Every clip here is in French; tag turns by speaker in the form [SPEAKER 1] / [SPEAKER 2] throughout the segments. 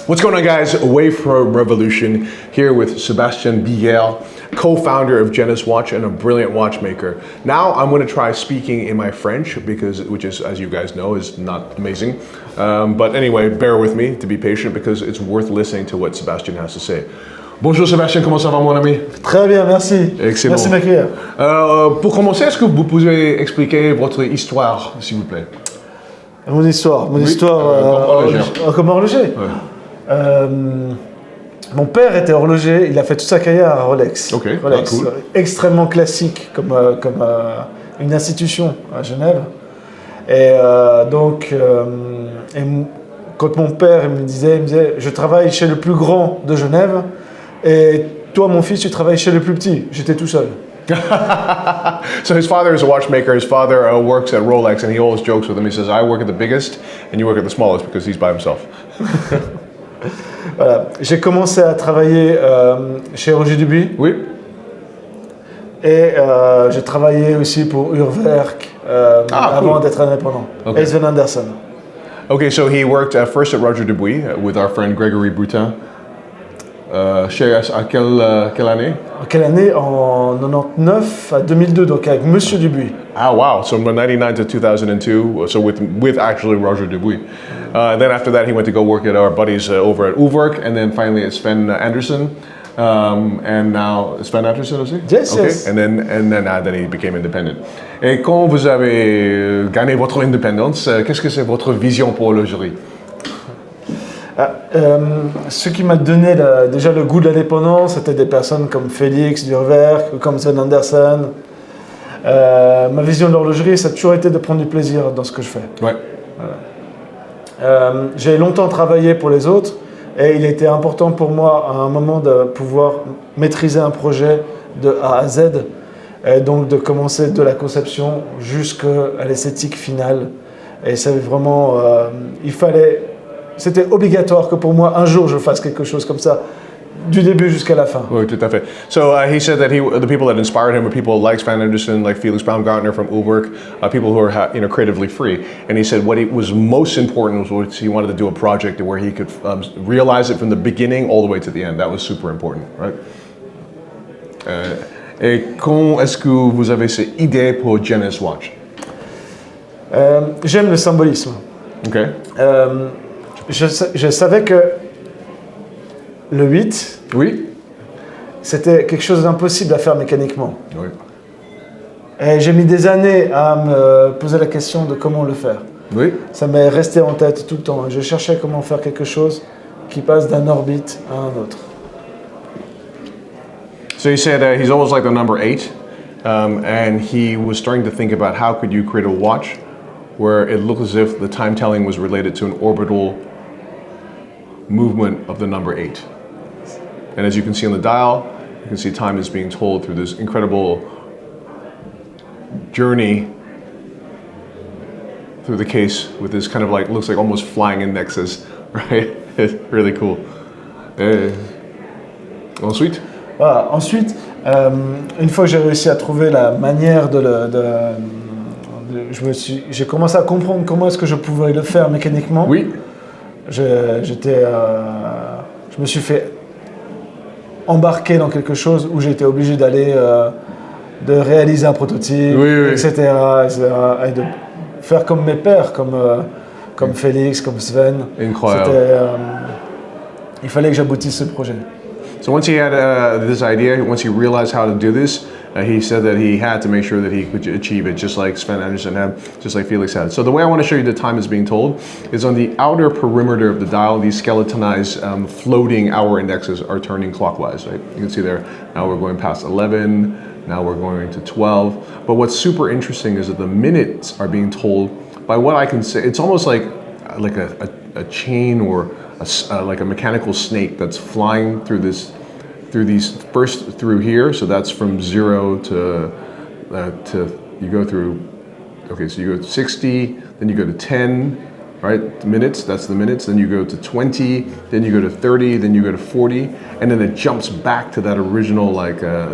[SPEAKER 1] What's going on, guys? Away from Revolution, here with Sébastien Billières, co-founder of Genus Watch and a brilliant watchmaker. Now I'm going to try speaking in my French, which is, as you guys know, is not amazing. But anyway, bear with me, to be patient, because it's worth listening to what Sébastien has to say. Bonjour Sébastien, comment ça va mon ami?
[SPEAKER 2] Très bien, merci.
[SPEAKER 1] Excellent.
[SPEAKER 2] Merci de m'accueillir.
[SPEAKER 1] Pour commencer, est-ce que vous pouvez expliquer votre histoire, s'il vous plaît?
[SPEAKER 2] Mon histoire, comme horloger. Ouais. Mon père était horloger, il a fait toute sa carrière à Rolex.
[SPEAKER 1] Okay.
[SPEAKER 2] Rolex,
[SPEAKER 1] Cool.
[SPEAKER 2] Extrêmement classique comme une institution à Genève. Et quand mon père me disait, je travaille chez le plus grand de Genève et toi mon fils tu travailles chez le plus petit. J'étais tout seul.
[SPEAKER 1] So his father is a watchmaker. His father works at Rolex, and he always jokes with him. He says, "I work at the biggest, and you work at the smallest," because he's by himself.
[SPEAKER 2] Voilà. J'ai commencé à travailler chez Roger Dubuis.
[SPEAKER 1] Oui.
[SPEAKER 2] Et j'ai travaillé aussi pour Urwerk avant d'être indépendant.
[SPEAKER 1] Okay.
[SPEAKER 2] Sven Anderson.
[SPEAKER 1] Okay, so he worked first at Roger Dubuis with our friend Gregory Brutin. À quelle année?
[SPEAKER 2] En quelle année? En 99 à 2002, donc avec Monsieur Dubuis.
[SPEAKER 1] Ah wow, so from 99 to 2002, so with actually Roger Dubuis. Then after that he went to go work at our buddies over at Uwerk, and then finally at Sven Anderson. And now Sven Anderson aussi?
[SPEAKER 2] Yes,
[SPEAKER 1] okay.
[SPEAKER 2] yes.
[SPEAKER 1] And then he became independent. Et quand vous avez gagné votre indépendance, qu'est-ce que c'est votre vision pour l'horlogerie?
[SPEAKER 2] Ce qui m'a donné déjà le goût de l'indépendance, c'était des personnes comme Félix Durwerk, comme Sven Anderson. Ma vision de l'horlogerie, ça a toujours été de prendre du plaisir dans ce que je fais.
[SPEAKER 1] Ouais.
[SPEAKER 2] Voilà. J'ai longtemps travaillé pour les autres et il était important pour moi à un moment de pouvoir maîtriser un projet de A à Z, et donc de commencer de la conception jusqu'à l'esthétique finale. Et c'est vraiment, c'était obligatoire que pour moi, un jour, je fasse quelque chose comme ça, du début jusqu'à la fin.
[SPEAKER 1] Oui, tout à fait. So he said that the people that inspired him were people like Sven Anderson, like Felix Baumgartner from Uwerk, people who are creatively free. And he said what was most important was he wanted to do a project where he could realize it from the beginning all the way to the end. That was super important, right? Et quand est-ce que vous avez cette idée pour Genus Watch?
[SPEAKER 2] J'aime le symbolisme.
[SPEAKER 1] Okay.
[SPEAKER 2] Je savais que le 8,
[SPEAKER 1] oui,
[SPEAKER 2] c'était quelque chose d'impossible à faire mécaniquement.
[SPEAKER 1] Oui.
[SPEAKER 2] Et j'ai mis des années à me poser la question de comment le faire.
[SPEAKER 1] Oui.
[SPEAKER 2] Ça m'est resté en tête tout le temps. Je cherchais comment faire quelque chose qui passe d'un orbite à un autre.
[SPEAKER 1] So he said he's always like the number 8, and he was starting to think about how could you create a watch where it looked as if the time telling was related to an orbital movement of the number 8. And as you can see on the dial, you can see time is being told through this incredible journey through the case with this kind of like, looks like almost flying indexes, right? It's really cool. Ensuite?
[SPEAKER 2] Voilà. Ensuite, une fois que j'ai réussi à trouver la manière j'ai commencé à comprendre comment est-ce que je pouvais le faire mécaniquement.
[SPEAKER 1] Oui.
[SPEAKER 2] Je me suis fait embarquer dans quelque chose où j'ai été obligé d'aller de réaliser un prototype,
[SPEAKER 1] oui.
[SPEAKER 2] etc., et de faire comme mes pairs, comme Félix, comme Sven.
[SPEAKER 1] Incroyable.
[SPEAKER 2] Il fallait que j'aboutisse ce projet.
[SPEAKER 1] So once he had this idea, once he realized how to do this, he said that he had to make sure that he could achieve it, just like Sven Anderson had, just like Felix had. So the way I want to show you the time is being told is on the outer perimeter of the dial, these skeletonized floating hour indexes are turning clockwise, right? You can see there, now we're going past 11, now we're going to 12. But what's super interesting is that the minutes are being told by what I can say, it's almost like a chain or like a mechanical snake that's flying through these first through here. So that's from 0 to you go through. Okay, so you go to 60, then you go to 10, right? Minutes. That's the minutes. Then you go to 20, then you go to 30, then you go to 40, and then it jumps back to that original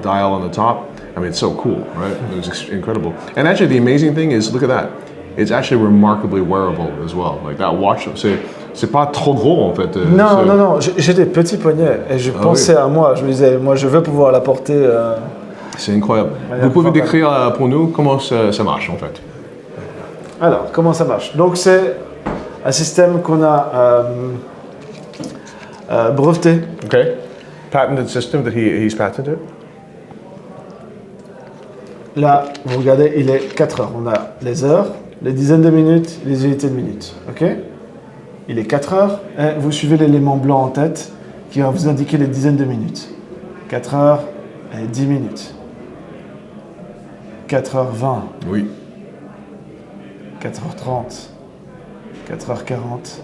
[SPEAKER 1] dial on the top. I mean, it's so cool, right? It was incredible. And actually, the amazing thing is, look at that. It's actually remarkably wearable as well. Like that watch. c'est pas trop gros en fait.
[SPEAKER 2] Non, j'ai des petits poignets et je pensais à moi. Je me disais, moi je veux pouvoir la porter.
[SPEAKER 1] C'est incroyable. Vous pouvez décrire pour nous comment ça marche en fait?
[SPEAKER 2] Alors, comment ça marche? Donc c'est un système qu'on a breveté.
[SPEAKER 1] Okay. Patented system that he's patented.
[SPEAKER 2] Là, vous regardez, il est 4 heures. On a les heures, les dizaines de minutes, les unités de minutes. Ok? Il est 4 heures et vous suivez l'élément blanc en tête qui va vous indiquer les dizaines de minutes. 4 heures et 10 minutes. 4h20.
[SPEAKER 1] Oui.
[SPEAKER 2] 4h30. 4h40.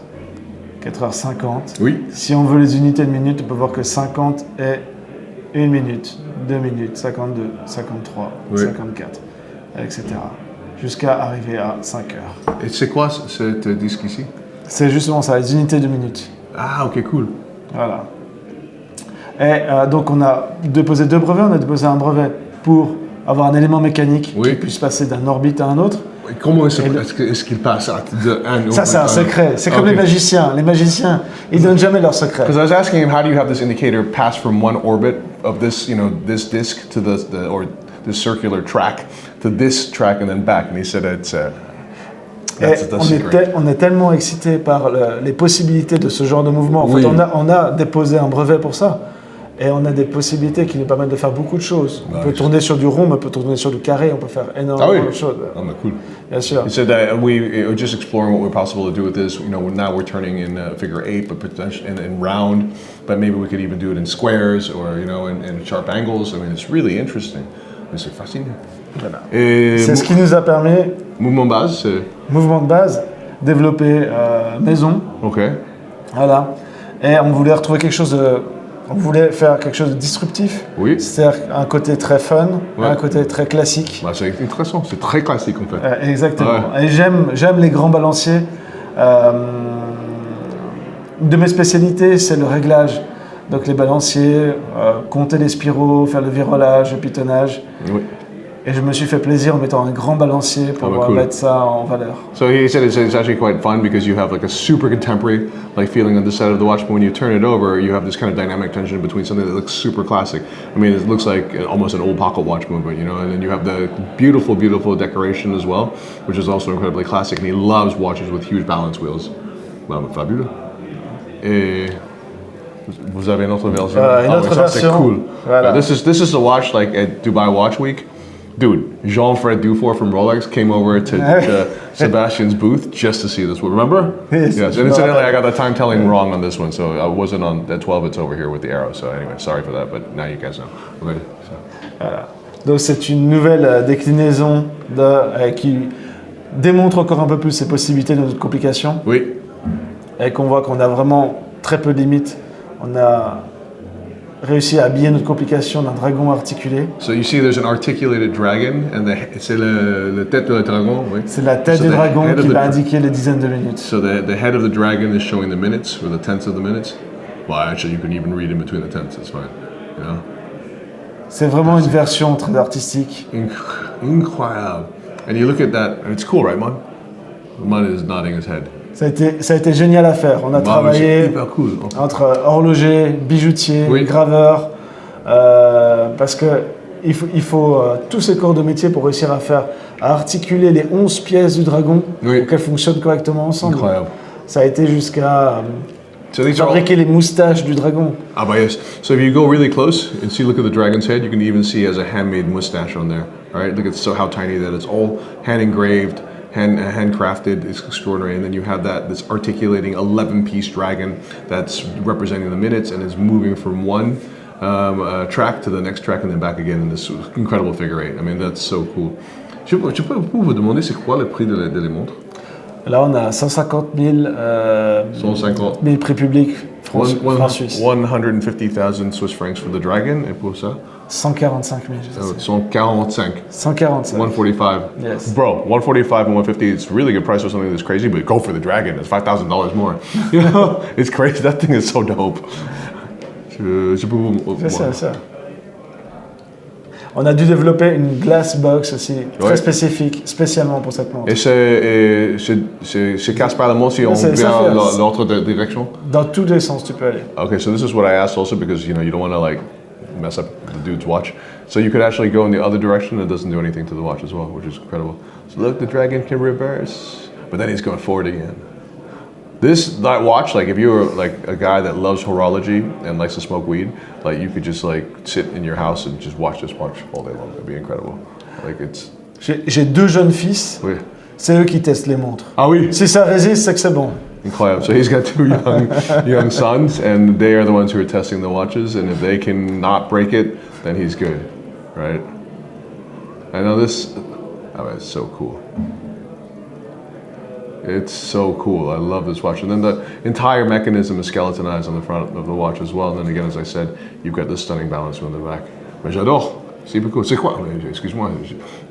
[SPEAKER 2] 4h50.
[SPEAKER 1] Oui.
[SPEAKER 2] Si on veut les unités de minutes, on peut voir que 50 est 1 minute, 2 minutes, 52, 53, 54, etc. Jusqu'à arriver à 5 heures.
[SPEAKER 1] Et c'est quoi cette disque ici?
[SPEAKER 2] C'est justement ça, les unités de minutes.
[SPEAKER 1] Ah, ok, cool.
[SPEAKER 2] Voilà. Et donc on a déposé 2 brevets, on a déposé un brevet pour avoir un élément mécanique qui puisse passer d'un orbite à un autre.
[SPEAKER 1] Et comment est-ce qu'il passe d'un
[SPEAKER 2] Ça, c'est un secret. C'est comme les magiciens. Les magiciens, ils donnent jamais leur secret.
[SPEAKER 1] Because I was asking him, how do you have this indicator pass from one orbit of this, this disc to or this circular track to this track and then back? And he said it's
[SPEAKER 2] on est tellement excités par les possibilités de ce genre de mouvement. En fait, on a déposé un brevet pour ça. Et on a des possibilités qui nous permettent de faire beaucoup de choses. On peut tourner sur du rond, on peut tourner sur du carré, on peut faire énormément de choses.
[SPEAKER 1] Ah, mais cool.
[SPEAKER 2] Bien sûr.
[SPEAKER 1] He said that we were just exploring what we're possible to do with this. Now we're turning in figure 8, but potentially in round. But maybe we could even do it in squares or in sharp angles. I mean, it's really interesting. Mais c'est fascinant.
[SPEAKER 2] Voilà. C'est ce qui nous a permis.
[SPEAKER 1] Mouvement de base.
[SPEAKER 2] Mouvement de base, développer maison.
[SPEAKER 1] Ok.
[SPEAKER 2] Voilà. Et on voulait retrouver quelque chose de. On voulait faire quelque chose de disruptif, c'est-à-dire un côté très fun, un côté très classique.
[SPEAKER 1] Bah, c'est intéressant, c'est très classique en fait.
[SPEAKER 2] Exactement. Ouais. Et j'aime les grands balanciers. De mes spécialités, c'est le réglage. Donc les balanciers, compter les spiraux, faire le virolage, le pitonnage. Oui. Et je me suis fait plaisir en mettant un grand balancier pour mettre ça en valeur.
[SPEAKER 1] So he said it's actually quite fun because you have like a super contemporary like feeling on the side of the watch, but when you turn it over, you have this kind of dynamic tension between something that looks super classic. I mean, it looks like almost an old pocket watch movement, and then you have the beautiful, beautiful decoration as well, which is also incredibly classic. And he loves watches with huge balance wheels. Well, fabuleux. Et vous avez une autre version?
[SPEAKER 2] Une autre version.
[SPEAKER 1] C'est cool.
[SPEAKER 2] Voilà.
[SPEAKER 1] This is a watch like at Dubai Watch Week. Dude, Jean-Fred Dufour from Rolex came over to Sebastian's booth just to see this one. Remember?
[SPEAKER 2] Yes.
[SPEAKER 1] And incidentally, I got the time telling wrong on this one, so I wasn't on at 12. It's over here with the arrow. So anyway, sorry for that, but now you guys know. Okay, so.
[SPEAKER 2] Voilà. Donc c'est une nouvelle déclinaison qui démontre encore un peu plus ses possibilités de notre complication.
[SPEAKER 1] Oui.
[SPEAKER 2] Et qu'on voit qu'on a vraiment très peu de limites. On a réussi à habiller notre complication d'un dragon articulé.
[SPEAKER 1] So you see there's an articulated dragon, and c'est la tête du dragon, oui.
[SPEAKER 2] C'est la tête du dragon qui va indiquer les dizaines de minutes.
[SPEAKER 1] So the head of the dragon is showing the minutes, or the tenths of the minutes. Well, actually, you can even read in between the tenths, it's fine. You know?
[SPEAKER 2] C'est vraiment une version très artistique.
[SPEAKER 1] Incroyable. And you look at that, and it's cool, right, Mon? Mon is nodding his head.
[SPEAKER 2] Ça a été génial à faire. On a travaillé entre horloger, bijoutier, graveur, parce que il faut tous ces corps de métier pour réussir à articuler les 11 pièces du dragon pour qu'elles fonctionnent correctement ensemble.
[SPEAKER 1] Incroyable.
[SPEAKER 2] Ça a été jusqu'à fabriquer les moustaches du dragon.
[SPEAKER 1] Ah bah yes. So if you go really close and look at the dragon's head, you can even see as a handmade mustache on there. All right, look at how tiny that is. All hand engraved. Handcrafted is extraordinary, and then you have this articulating 11-piece dragon that's representing the minutes and is moving from one track to the next track and then back again in this incredible figure 8. I mean, that's so cool. Je peux vous demander c'est quoi le prix de les montres?
[SPEAKER 2] Là, on a 150 000 prix publics francs-suisses.
[SPEAKER 1] 150,000 Swiss francs for the dragon, et pour ça?
[SPEAKER 2] 145 000.
[SPEAKER 1] 145.
[SPEAKER 2] 145.
[SPEAKER 1] 145.
[SPEAKER 2] Yes.
[SPEAKER 1] Bro, 145 and 150, it's a really good price for something that's crazy, but go for the dragon. It's $5,000 more. You know? It's crazy. That thing is so dope.
[SPEAKER 2] C'est ça. On a dû développer une glass box aussi, très
[SPEAKER 1] Ouais.
[SPEAKER 2] spécifique, spécialement pour cette montre.
[SPEAKER 1] Et c'est casse par la montre si on
[SPEAKER 2] Ça
[SPEAKER 1] vient
[SPEAKER 2] fait-
[SPEAKER 1] l'autre direction?
[SPEAKER 2] Dans tous les sens, tu peux aller.
[SPEAKER 1] Okay, so this is what I asked also because you don't want to like mess up the dude's watch. So you could actually go in the other direction and it doesn't do anything to the watch as well, which is incredible. So look, the dragon can reverse, but then he's going forward again. That watch, like if you were like a guy that loves horology and likes to smoke weed, like you could just like sit in your house and just watch this watch all day long. It'd be incredible. Like it's.
[SPEAKER 2] J'ai 2 jeunes fils,
[SPEAKER 1] Oui.
[SPEAKER 2] c'est eux qui testent les montres.
[SPEAKER 1] Ah oui.
[SPEAKER 2] Si ça résiste, c'est que c'est bon.
[SPEAKER 1] Incredible. So he's got 2 young sons, and they are the ones who are testing the watches. And if they can not break it, then he's good, right? I know this. Oh, it's so cool. It's so cool. I love this watch. And then the entire mechanism is skeletonized on the front of the watch as well. And then again, as I said, you've got this stunning balance on the back. Mais j'adore. C'est beaucoup. C'est quoi? Excuse-moi.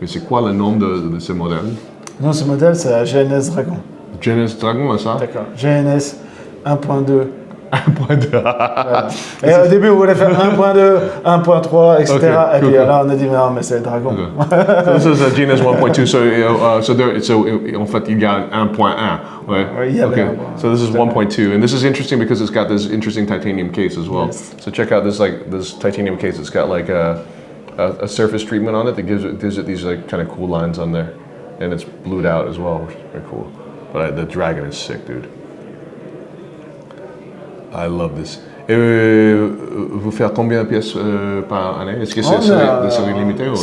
[SPEAKER 1] Mais c'est quoi le nom de ce modèle?
[SPEAKER 2] Non, ce modèle, c'est la GNS Dragon.
[SPEAKER 1] Genus Dragon, ça?
[SPEAKER 2] D'accord. GNS 1.2.
[SPEAKER 1] 1.2.
[SPEAKER 2] Voilà. Et au début, on voulait faire 1.2, 1.3, etc.
[SPEAKER 1] Okay,
[SPEAKER 2] et puis
[SPEAKER 1] cool.
[SPEAKER 2] là, on a dit, non, mais c'est le Dragon.
[SPEAKER 1] So this is a Genus 1.2. So en fait, il y a 1.1. Ouais.
[SPEAKER 2] Oui, il y avait
[SPEAKER 1] Okay.
[SPEAKER 2] 1.1.
[SPEAKER 1] So this is 1.2, and this is interesting because it's got this interesting titanium case as well.
[SPEAKER 2] Yes.
[SPEAKER 1] So check out this titanium case. It's got like a surface treatment on it that gives it these like kind of cool lines on there, and it's blued out as well, which is very cool. But the dragon is sick, dude. I love this. Et vous faites combien de pièces par année? Est-ce que c'est des séries limitées ou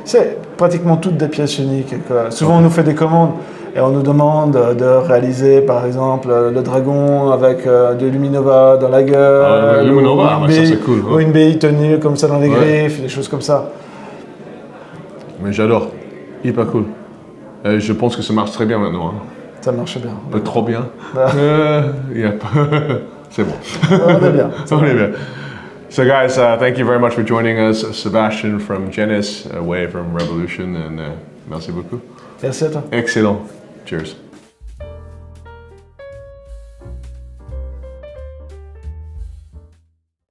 [SPEAKER 2] C'est pratiquement toutes des pièces uniques. Souvent, on nous fait des commandes et on nous demande de réaliser, par exemple, le dragon avec de Luminova dans la gueule.
[SPEAKER 1] Ah, Luminova,
[SPEAKER 2] ou une
[SPEAKER 1] ça,
[SPEAKER 2] bille-
[SPEAKER 1] c'est cool,
[SPEAKER 2] Ou
[SPEAKER 1] ouais.
[SPEAKER 2] une bille tenue comme ça dans les
[SPEAKER 1] Ouais.
[SPEAKER 2] griffes, des choses comme ça.
[SPEAKER 1] Mais j'adore. Hyper cool. Je pense que ça marche très bien maintenant. Hein.
[SPEAKER 2] Ça marche bien.
[SPEAKER 1] Trop bien. Yep. C'est bon.
[SPEAKER 2] On est bien.
[SPEAKER 1] On est bien. So guys, thank you very much for joining us. Sébastien from Genus, away from Revolution, and merci beaucoup.
[SPEAKER 2] Merci à toi.
[SPEAKER 1] Excellent. Cheers.